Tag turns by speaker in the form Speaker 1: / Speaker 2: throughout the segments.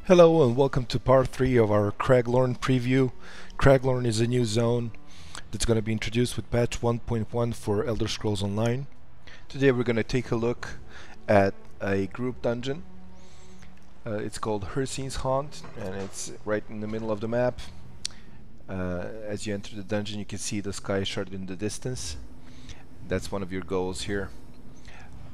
Speaker 1: Hello and welcome to part 3 of our Craglorn preview. Craglorn is a new zone that's going to be introduced with patch 1.1 for Elder Scrolls Online. Today we're going to take a look at a group dungeon. It's called Hircine's Haunt and it's right in the middle of the map. As you enter the dungeon you can see the sky shard in the distance. That's one of your goals here.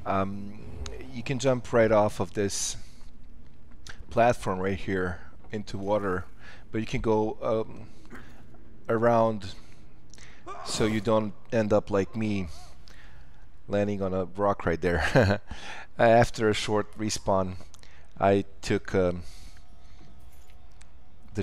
Speaker 1: You can jump right off of this platform right here into water, but you can go around so you don't end up like me landing on a rock right there. After a short respawn I took the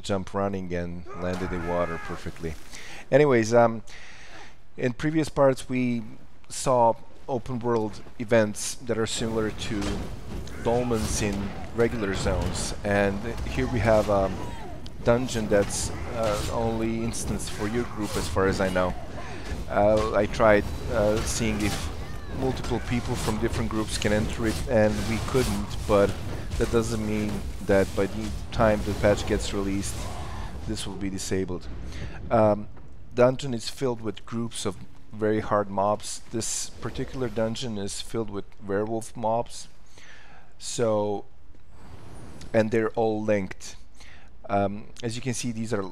Speaker 1: jump running and landed in water perfectly. Anyways, in previous parts we saw open world events that are similar to dolmens in regular zones, and here we have a dungeon that's only instanced for your group as far as I know. I tried seeing if multiple people from different groups can enter it and we couldn't, but that doesn't mean that by the time the patch gets released this will be disabled. Dungeon is filled with groups of very hard mobs. This particular dungeon is filled with werewolf mobs, so, and they're all linked. As you can see, these are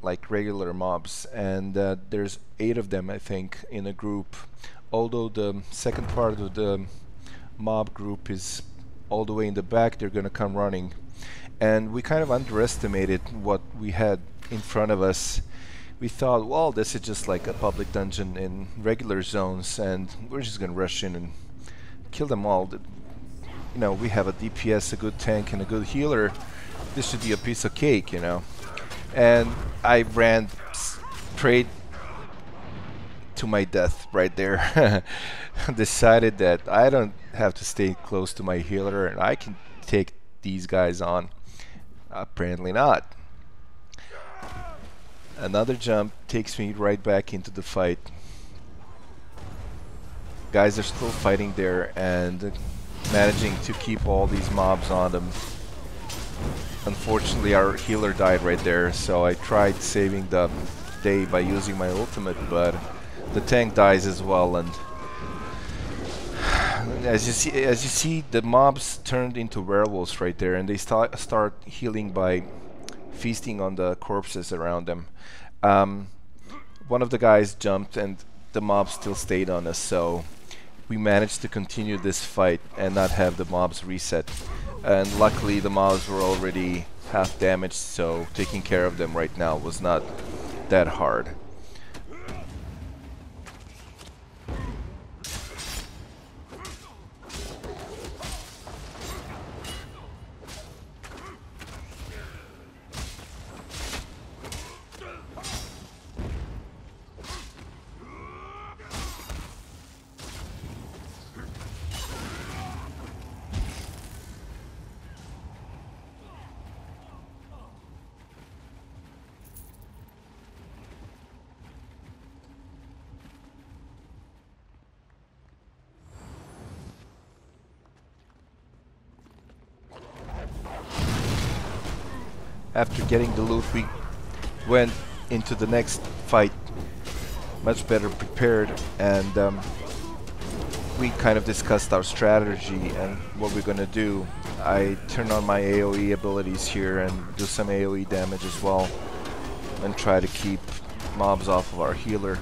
Speaker 1: like regular mobs, and there's 8 of them I think in a group, although the second part of the mob group is all the way in the back. They're gonna come running, and we kind of underestimated what we had in front of us. We thought, well, this is just like a public dungeon in regular zones and we're just gonna rush in and kill them all. You know, we have a DPS, a good tank and a good healer. This should be a piece of cake, you know. And I ran straight to my death right there. Decided that I don't have to stay close to my healer and I can take these guys on. Apparently not. Another jump takes me right back into the fight. Guys are still fighting there and managing to keep all these mobs on them. Unfortunately our healer died right there, so I tried saving the day by using my ultimate, but the tank dies as well, and as you see the mobs turned into werewolves right there, and they start healing by feasting on the corpses around them. One of the guys jumped and the mob still stayed on us, so we managed to continue this fight and not have the mobs reset. And luckily the mobs were already half damaged, so taking care of them right now was not that hard. After getting the loot, we went into the next fight much better prepared, and we kind of discussed our strategy and what we're gonna do. I turn on my AoE abilities here and do some AoE damage as well, and try to keep mobs off of our healer.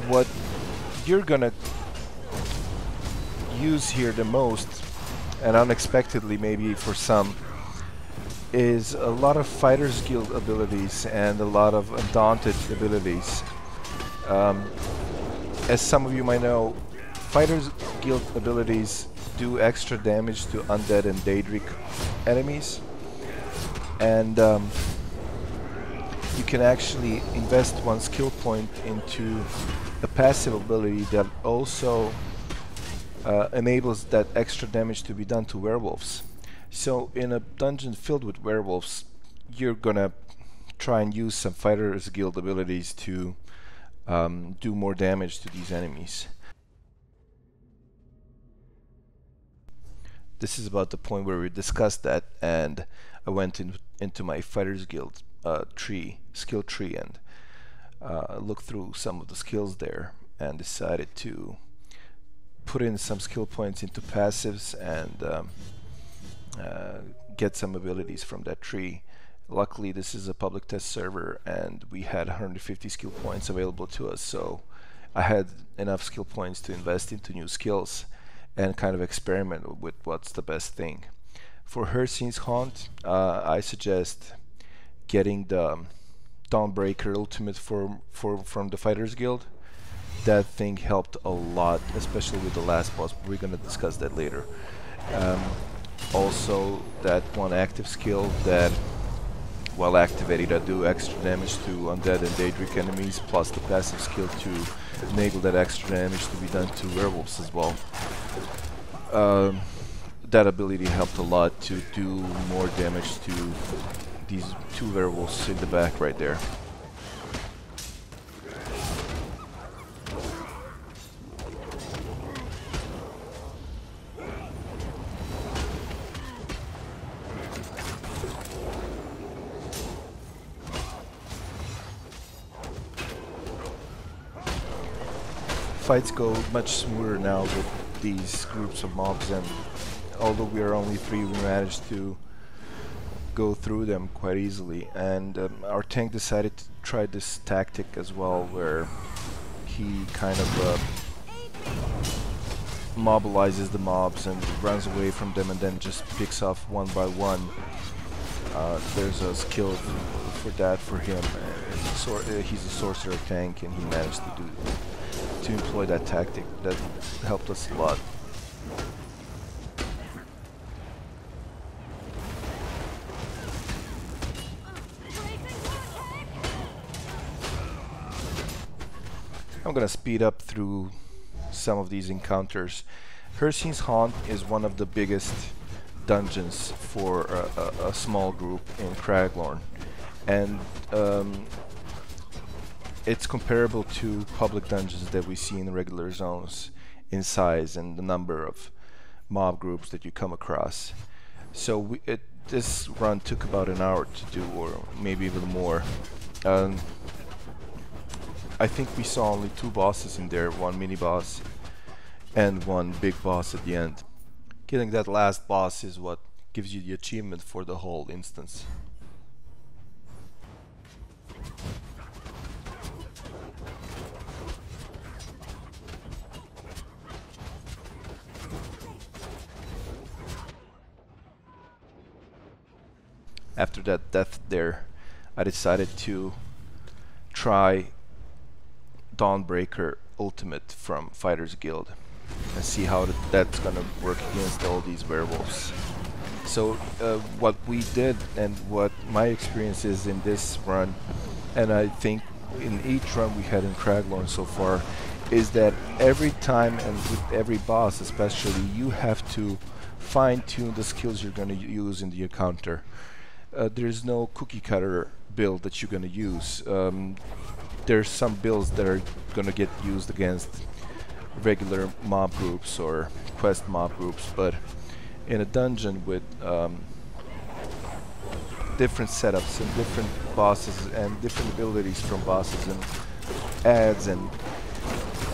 Speaker 1: What you're gonna use here the most, and unexpectedly maybe for some, is a lot of Fighters Guild abilities and a lot of Undaunted abilities. As some of you might know, Fighters Guild abilities do extra damage to undead and Daedric enemies, and you can actually invest 1 skill point into a passive ability that also enables that extra damage to be done to werewolves. So in a dungeon filled with werewolves, you're gonna try and use some Fighters Guild abilities to do more damage to these enemies. this is about the point where we discussed that, and I went into my Fighters Guild skill tree, and looked through some of the skills there, and decided to put in some skill points into passives and get some abilities from that tree. Luckily, this is a public test server, and we had 150 skill points available to us, so I had enough skill points to invest into new skills and kind of experiment with what's the best thing. For Hircine's Haunt, I suggest getting the Dawnbreaker Ultimate from the Fighters Guild. That thing helped a lot, especially with the last boss. We're gonna discuss that later. Also, that one active skill that, while activated, I do extra damage to undead and Daedric enemies, plus the passive skill to enable that extra damage to be done to werewolves as well. That ability helped a lot to do more damage to these two werewolves in the back right there. Fights go much smoother now with these groups of mobs, and although we are only 3, we managed to go through them quite easily. And our tank decided to try this tactic as well, where he kind of mobilizes the mobs and runs away from them and then just picks off one by one. There's a skill for that for him. He's a sorcerer tank, and he managed to employ that tactic. That helped us a lot. I'm gonna speed up through some of these encounters. Hircine's Haunt is one of the biggest dungeons for a small group in Craglorn, and it's comparable to public dungeons that we see in regular zones in size and the number of mob groups that you come across. So this run took about an hour to do, or maybe even more. I think we saw only 2 bosses in there, one mini boss and one big boss at the end. Killing that last boss is what gives you the achievement for the whole instance. After that death there, I decided to try Dawnbreaker Ultimate from Fighters Guild and see how that's gonna work against all these werewolves. So what we did, and what my experience is in this run, and I think in each run we had in Craglorn so far, is that every time and with every boss especially, you have to fine-tune the skills you're going to use in the encounter. There's no cookie cutter build that you're going to use. There's some builds that are going to get used against regular mob groups or quest mob groups, but in a dungeon with different setups and different bosses and different abilities from bosses and adds and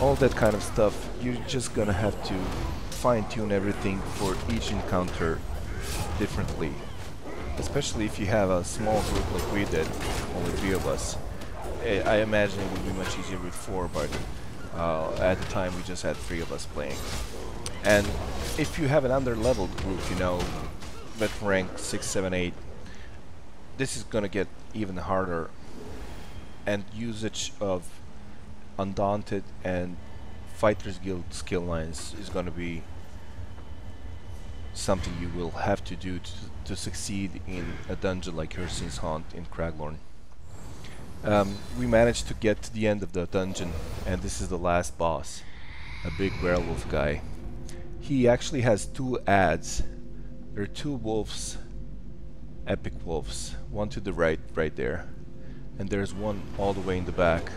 Speaker 1: all that kind of stuff, you're just gonna have to fine-tune everything for each encounter differently. Especially if you have a small group like we did, only 3 of us. I imagine it would be much easier with 4, but at the time we just had 3 of us playing. And if you have an under-leveled group, you know, that rank 6, 7, 8, this is gonna get even harder, and usage of Undaunted and Fighters Guild skill lines is gonna be something you will have to do to succeed in a dungeon like Hircine's Haunt in Craglorn. We managed to get to the end of the dungeon, and this is the last boss, a big werewolf guy. He actually has 2 adds. There are 2 wolves, epic wolves, one to the right there, and there's one all the way in the back.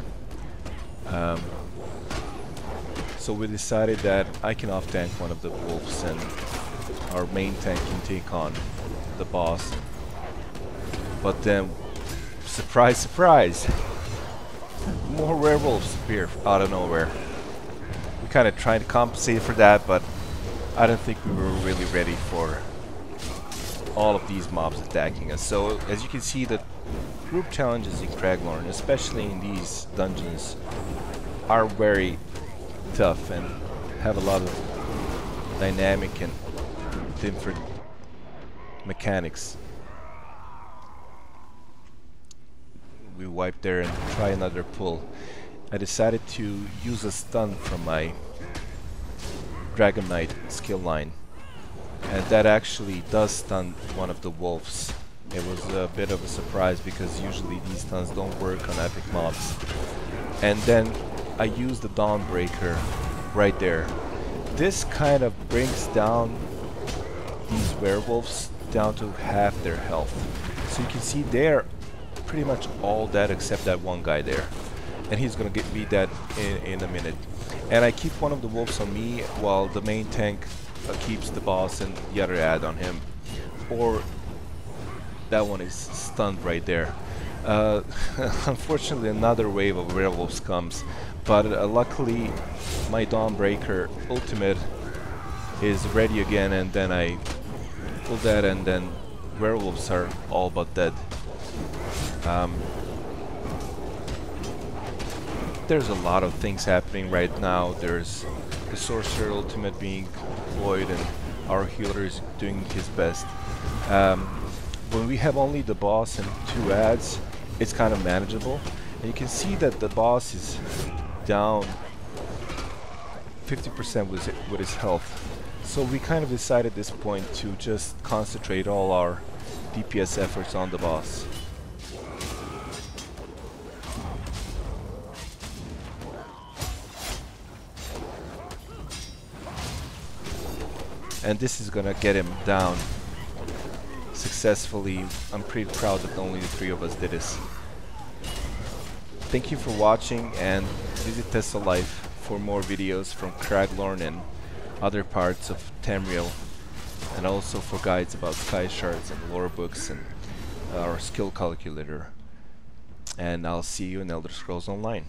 Speaker 1: So we decided that I can off-tank one of the wolves, and our main tank can take on the boss. But then, surprise, surprise, more werewolves appear out of nowhere. We kind of tried to compensate for that, but I don't think we were really ready for all of these mobs attacking us. So as you can see, the group challenges in Craglorn, especially in these dungeons, are very tough and have a lot of dynamic and different mechanics. We wipe there and try another pull. I decided to use a stun from my Dragon Knight skill line, and that actually does stun one of the wolves. It was a bit of a surprise because usually these stuns don't work on epic mobs. And then I used the Dawnbreaker right there. This kind of brings down these werewolves down to half their health. So you can see they're pretty much all dead except that one guy there. And he's gonna be dead in a minute. And I keep one of the wolves on me while the main tank keeps the boss and the other ad on him. Or that one is stunned right there. Unfortunately, another wave of werewolves comes, but luckily my Dawnbreaker ultimate is ready again, and then I pull that, and then werewolves are all but dead. There's a lot of things happening right now. There's the sorcerer ultimate being deployed, and our healer is doing his best. When we have only the boss and 2 ads, it's kind of manageable. And you can see that the boss is down 50% with his health. So we kind of decided at this point to just concentrate all our DPS efforts on the boss. And this is gonna get him down successfully. I'm pretty proud that only the 3 of us did this. Thank you for watching, and visit Tesla Life for more videos from Craglorn and other parts of Tamriel, and also for guides about sky shards and lore books and our skill calculator. And I'll see you in Elder Scrolls Online.